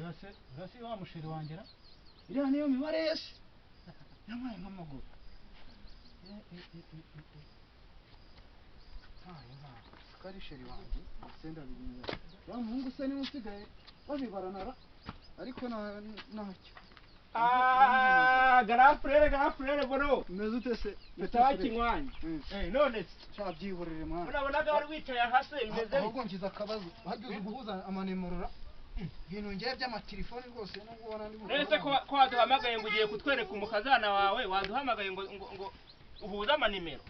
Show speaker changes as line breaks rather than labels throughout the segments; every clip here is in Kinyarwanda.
Urase wa musheri wangera iriya niyo mibare yese yamaye nk'amaguru kari sheri wanjye senda bigenza wa muhungu se niwe usigaye babibaranara ariko ntacyo
garafurere bro
umeze ute se
utakinywanyi none
cyabyiburire mwana
urabonaga wari wicaye hasi bimeze
ahubwo ngize akabazo hagize guhuza amanemero ibintu ngiye by'amatelefoni rwose nubwo ubona ndi
nese ko waduhamagaye ngo ugiye kutwereka umukazana wawe waduhamagaye ngo uhuze amanimero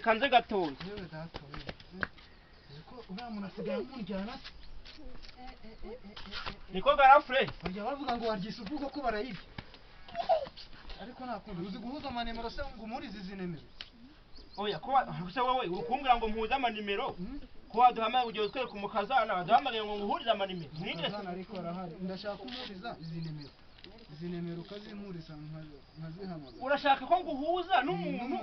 kanze gatoya
yewe data ko uriya muntu asigaye amurjyana
niko garafure
bajya bavuga ngo wargise uvuga ko barayibye ariko nakundi uzi guhuza amanemero se ngo umurize izi nemero
oya ko se wowe ukumbwira ngo mpuze amanimero ko waduhamagaye ugiye kutwereka umukazana waduhamagaye ngo nguhurize amanimero
umukazana ariko arahari ndashaka kumuriza izi nemero ukazimpuriza nkazihamagara
urashaka ko nguhuza n'umuntu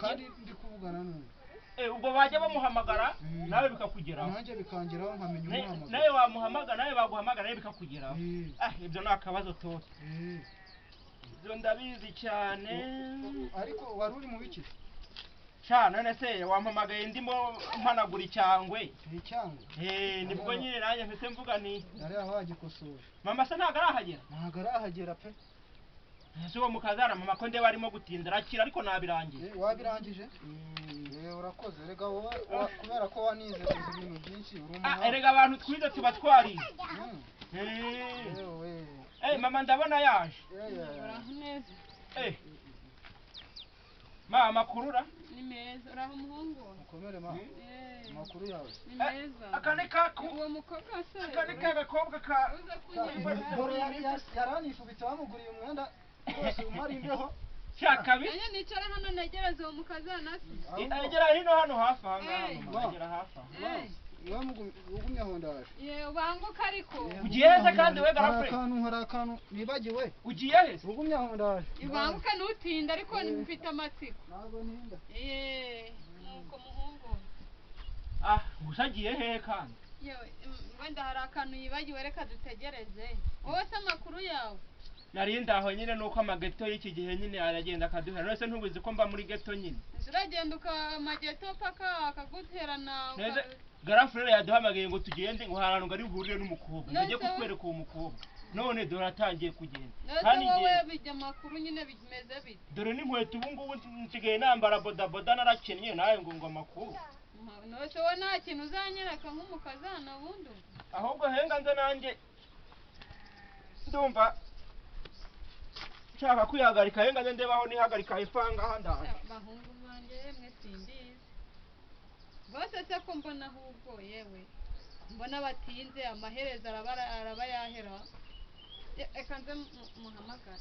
kandi ndi kuvugana n'umuntu
ubwo bajya bamuhamagara nawe bikakugeraho
nanjye bikangeraho nkamenya umuhamagara
nawe wamuhamagara nawe baguhamagara nawe bikakugeraho ibyo ni akabazo toto ibyo ndabizi cyane
ariko wari uri mu biki
none se wampamagaye ndimo mpanagura icyangwe nibwo nyine nanjye mfite mvuga ni
ari aho wagikosoje
mama se ntabwo
arahagera pe
ese uwo mukazana mama ko ndeba arimo gutinda arakira ariko nabirangije
wabirangije urakoze rega wowe kubera ko wanize ibintu byinshi
erega abantu twize tuba twarize mama ndabona yaje mama kurura
ni meza uraho umuhungu
mukomere mama makuru yawe
ni meza
akane kako
uwo mukobwa se
akane kagakobwa ka
boro yaranifubitse bamuguriye umwenda rwose umari imbeho
cyakabi
nanjye nicara hano negereze uwo mukazana se
egera hino hano hafi ahangaha egera hafi
niba mugumye aho ndaje
ubanguka ariko
ugiye hese kandi we garafure
hari akantu nibagiwe
ugiye hese
ugumye aho ndaje
ubanguka ntutinda ariko mfite amatsiko
ntabwo ntinda
nuko muhungu
gusa agiye hehe kandi
wenda hari akantu yibagiwe reka dutegereze wowe se amakuru yawe
narinda aho nyine nuko amageto y'iki gihe nyine aragenda akaduhera none se ntubizi ko mba muri geto nyine
uragenda ukamageto paka akaguterana
garafurere yaduhamagaye ngo tugende ngo haranu ngari buhurire n'umukobwa njye kutwereka uwo mukobwa none dore atangiye kugenda
kandi wowe bijya makuru nyine bimeze bite
dore n'inkweto ubu ngubu nsigaye nambara bodaboda narakennye nawe ngo amakuru
none se wowe nta kintu uzanyereka nk'umukazana wundi
ahubwo henga nze nanjye ndumva nshaka kwihagarika henga nze ndebaho nihagarika ifanga handaje
bahungu banjye mwe sindizi bose se ko mbona ahubwo yewe mbona batinze amaherezo araba yahera reka nze muhamagare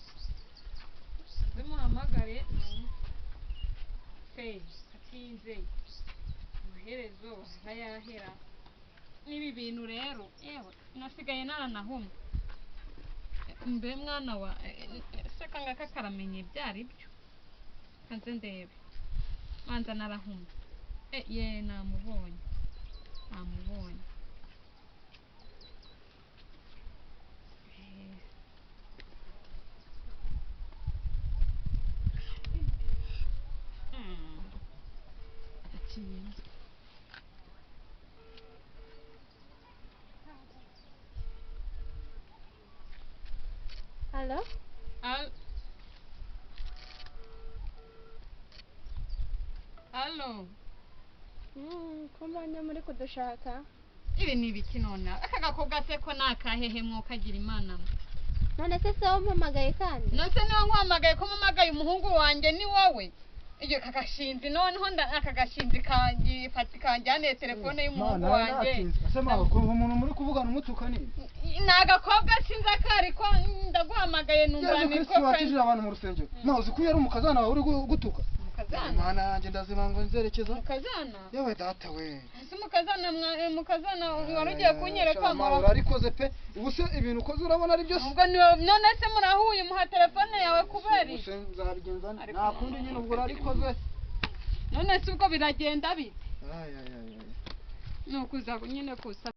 se atinze amaherezo araba yahera n'ibi bintu rero yewe nasigaye naranahumye mbe mwana wa se kangaka karamenye ibyo ari byo kanze ndebe manza narahumye namubonye
Hello?
Hello?
Kumbanya muri kudushaka?
Ibi ni ibiki none? Aka gakobwa se ko nakahehe mwokagira imana.
None se wampamagaye kandi?
None se niwe nkwamagaye ko mpamagaye umuhungu wanjye ni wowe? Iyo kagashinzi noneho aka gashinzi kanjyane telefone y'umuhungu wanjye.
Ase maho umuntu muri kuvugana umutuka ni?
Nagakobwa sinzi akari ko ndaguhamagaye numva ni ko
wakijira abantu mu rusengero. Mazi ko yari umukazana wawe uri gutuka. Mwana yanjye ndazima ngo nzerekeza.
Mukazana?
Yewe data we.
Ese mukazana warugiye kunyereka
ngo urarikoze pe. Ubuse ibintu ukoze urabona ari byose.
Ubwo none se murahuye muha telefone yawe kubera
iki? Nzabigenza nta kundi nyine ubwo urarikoze.
None se ubwo biragenda bite?
Ay.
Nukuza nyine kusa